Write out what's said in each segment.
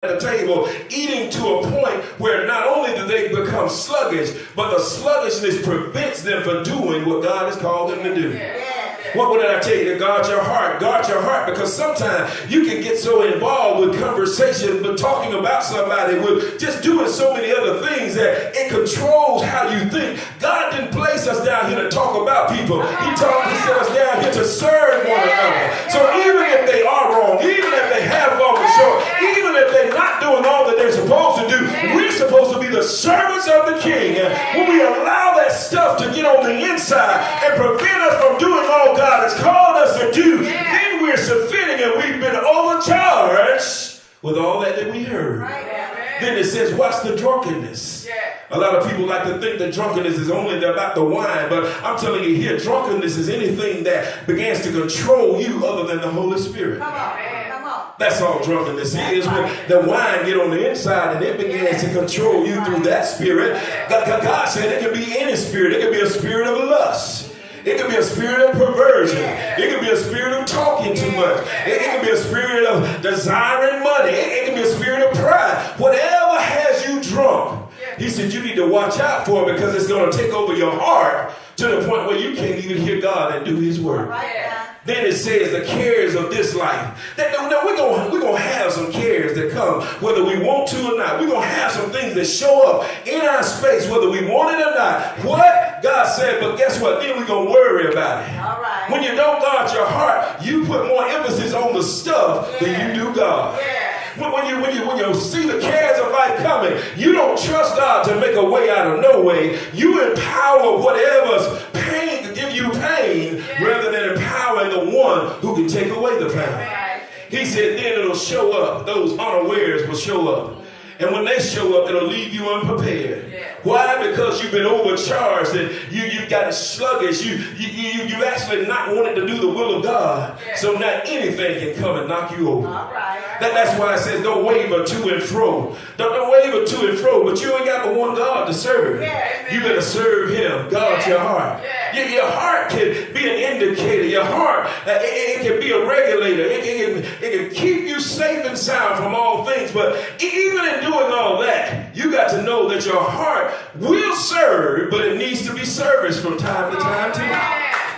at the table, eating to a point where not only do they become sluggish, but the sluggishness prevents them from doing what God has called them to do. What did I tell you? To guard your heart. Guard your heart, because sometimes you can get so involved with conversation, but talking about somebody, with just doing so many other things that it controls how you think. God didn't place us down here to talk about people. He set us down here to serve one another. So even if they are wrong, even if they have fallen short, even if they're not doing all that they're supposed to do, we're supposed to be the servants of the King. And when we allow that stuff to get on the inside and prevent us from doing all God has called us to do, then we're submitting and we've been overcharged with all that we heard. Then it says, watch the drunkenness. A lot of people like to think that drunkenness is only about the wine, but I'm telling you here, drunkenness is anything that begins to control you other than the Holy Spirit. Come on. That's all drunkenness is. When the wine get on the inside and it begins to control you through that spirit. God said it can be any spirit. It can be a spirit of lust. It can be a spirit of perversion. It can be a spirit of talking too much. It can be a spirit of desiring money. It can be a spirit of pride. Whatever has you drunk, he said you need to watch out for it, because it's going to take over your heart to the point where you can't even hear God and do his word. Then it says the cares of this life. We're going to have some cares that come whether we want to or not. We're going to have some things that show up in our space whether we want it or not. What? God said, but guess what? Then we're going to worry about it. All right. When you don't guard your heart, you put more emphasis on the stuff than you do God. When you see the cares of life coming, you don't trust God to make a way out of no way. You empower whatever's pain to give you pain rather than empowering the one who can take away the pain. He said then it'll show up. Those unawares will show up. And when they show up, it'll leave you unprepared. Why? Because you've been overcharged and you've gotten sluggish. You've actually not wanted to do the will of God. So now anything can come and knock you over. That's why it says don't waver to and fro. Don't waver to and fro, but you ain't got but one God to serve. You better serve him. Guard your heart. Your heart can be an indicator. Your heart, it can be a regulator. It can keep you safe and sound from all things. But even in doing all that, you got to know that your heart will serve, but it needs to be serviced from time to time too.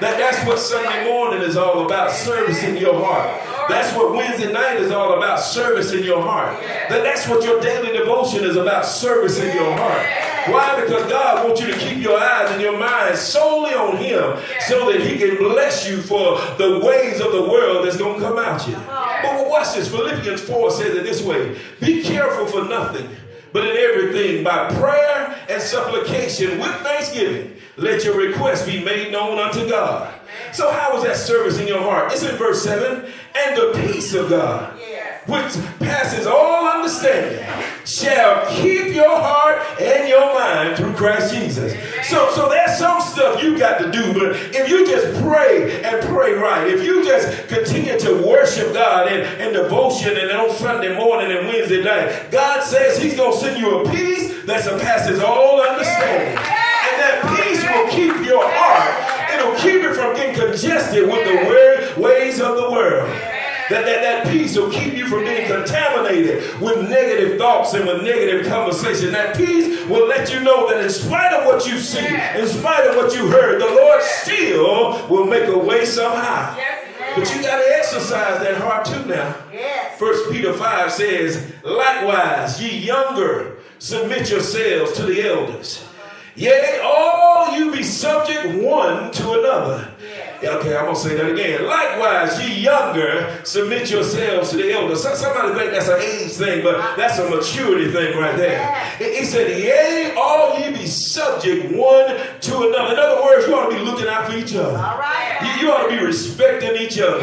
That's what Sunday morning is all about, servicing your heart. That's what Wednesday night is all about, servicing your heart. That's what your daily devotion is about, servicing your heart. Why? Because God wants you to keep your eyes and your mind solely on him so that he can bless you for the ways of the world that's going to come at you. But watch this. Philippians 4 says it this way. Be careful for nothing, but in everything, by prayer and supplication with thanksgiving, let your requests be made known unto God. So how is that service in your heart? It's in verse 7. And the peace of God, which passes all understanding, shall keep your heart and your mind through Christ Jesus. So there's some stuff you got to do, but if you just pray and pray right, if you just continue to worship God in devotion and on Sunday morning and Wednesday night, God says he's going to send you a peace that surpasses all understanding. And that peace will keep your heart. It'll keep it from getting congested with the ways of the world. That peace will keep you from being contaminated with negative thoughts and with negative conversation. That peace will let you know that in spite of what you see, in spite of what you heard, the Lord still will make a way somehow. But you got to exercise that heart too now. 1 Peter 5 says, likewise, ye younger, submit yourselves to the elders. Yea, all you be subject one to another. Okay, I'm going to say that again. Likewise, ye younger, submit yourselves to the elders. Somebody think that's an age thing, but that's a maturity thing right there. He said, yea, all ye be subject one to another. In other words, you ought to be looking out for each other. You ought to be respecting each other.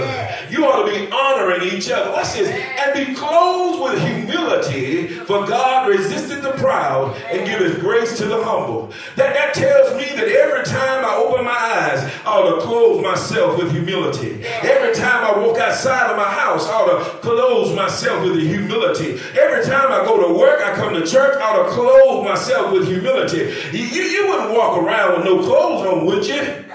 You ought to be honoring each other. Watch this. And be clothed with humility, for God resisteth the proud and giveth grace to the humble. That tells me that every time I open my eyes, I ought to clothe myself with humility. Every time I walk outside of my house, I ought to clothe myself with humility. Every time I go to work, I come to church, I ought to clothe myself with humility. You wouldn't walk around with no clothes on, would you?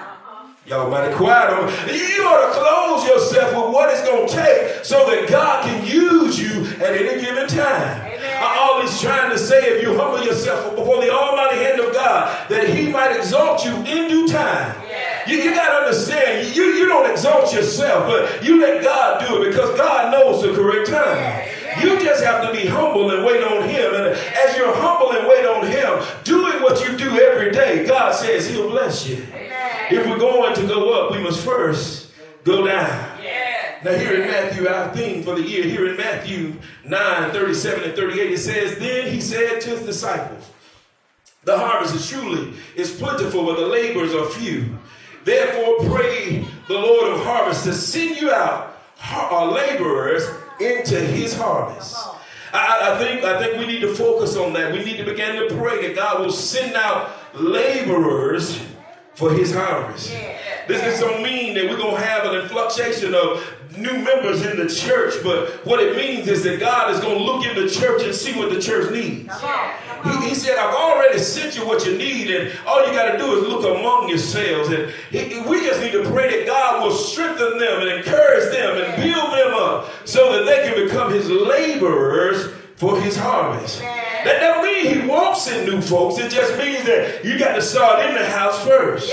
Y'all mighty quiet on me. You ought to clothe yourself with what it's going to take so that God can use you at any given time. I'm always trying to say, if you humble yourself before the almighty hand of God, that he might exalt you in due time. You got to understand, you don't exalt yourself, but you let God do it because God knows the correct time. You just have to be humble and wait on him. And as you're humble and wait on him, doing what you do every day, God says he'll bless you. If we're going to go up, we must first go down. Now here in Matthew, our theme for the year, here in Matthew 9:37 and 38, it says, then he said to his disciples, the harvest is plentiful, but the laborers are few. Therefore pray the Lord of harvest to send you out laborers into his harvest. I think we need to focus on that. We need to begin to pray that God will send out laborers for his harvest. This don't mean that we're going to have an influxation of new members in the church, but what it means is that God is going to look in the church and see what the church needs. He said, I've already sent you what you need, and all you got to do is look among yourselves. And we just need to pray that God will strengthen them and encourage them and build them up so that they can become his laborers for his harvest. That don't mean he won't send new folks. It just means that you got to start in the house first.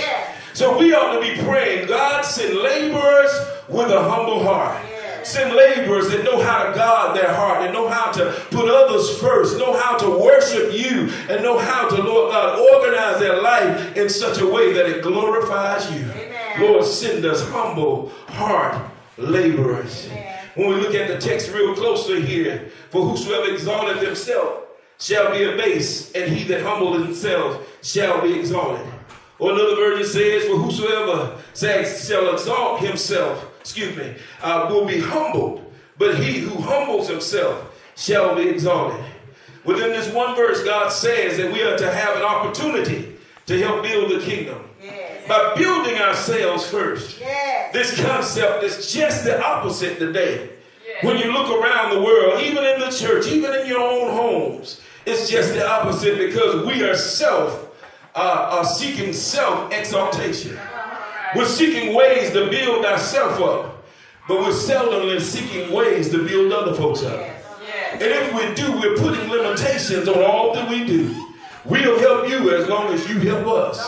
So we ought to be praying, God, send laborers with a humble heart. Send laborers that know how to guard their heart and know how to put others first, know how to worship you, and know how to, Lord God, organize their life in such a way that it glorifies you. Lord, send us humble heart laborers. When we look at the text real closely here, for whosoever exalted themselves shall be abased, and he that humbled himself shall be exalted. Or another version says, for whosoever shall exalt himself, will be humbled, but he who humbles himself shall be exalted. Within this one verse, God says that we are to have an opportunity to help build the kingdom by building ourselves first. This concept is just the opposite today. When you look around the world, even in the church, even in your own homes, it's just the opposite because we are seeking self-exaltation. We're seeking ways to build ourselves up, but we're seldomly seeking ways to build other folks up. And if we do, we're putting limitations on all that we do. We'll help you as long as you help us.